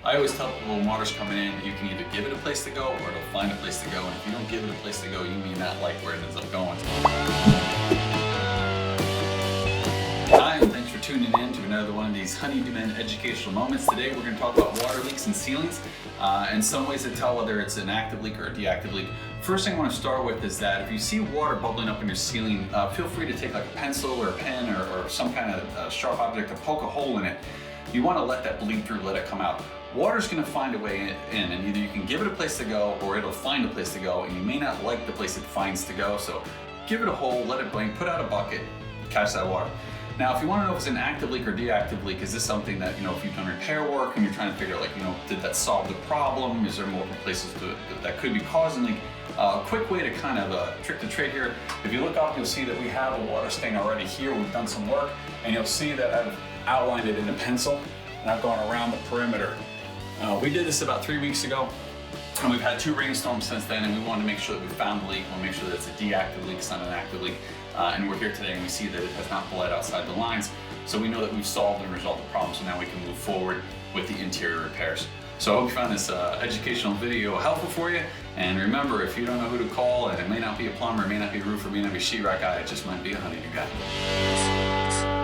I always tell people when water's coming in, you can either give it a place to go or it'll find a place to go. And if you don't give it a place to go, you may not like where it ends up going. Hi, and thanks for tuning in to another one of these Honeydomen educational moments. Today we're going to talk about water leaks and ceilings and some ways to tell whether it's an active leak or a deactive leak. First thing I want to start with is that if you see water bubbling up in your ceiling, feel free to take like a pencil or a pen or some kind of sharp object to poke a hole in it. You want to let that bleed through, let it come out. Water's going to find a way in, and either you can give it a place to go or it'll find a place to go, and you may not like the place it finds to go, so give it a hole, let it bleed, put out a bucket, catch that water. Now, if you want to know if it's an active leak or deactive leak, is this something that, if you've done repair work and you're trying to figure out, did that solve the problem? Is there multiple places that could be causing leak? A quick way to kind of trick the trade here, if you look up, you'll see that we have a water stain already here. We've done some work, and you'll see that I've outlined it in a pencil, and I've gone around the perimeter. We did this about 3 weeks ago, and we've had 2 rainstorms since then, and we wanted to make sure that we found the leak. We want to make sure that it's a deactive leak, it's not an active leak. And we're here today and we see that it has not bled outside the lines. So we know that we've solved and resolved the problem, so now we can move forward with the interior repairs. So I hope you found this educational video helpful for you. And remember, if you don't know who to call, and it may not be a plumber, it may not be a roofer, it may not be a sheetrock guy, it just might be a honeydew guy.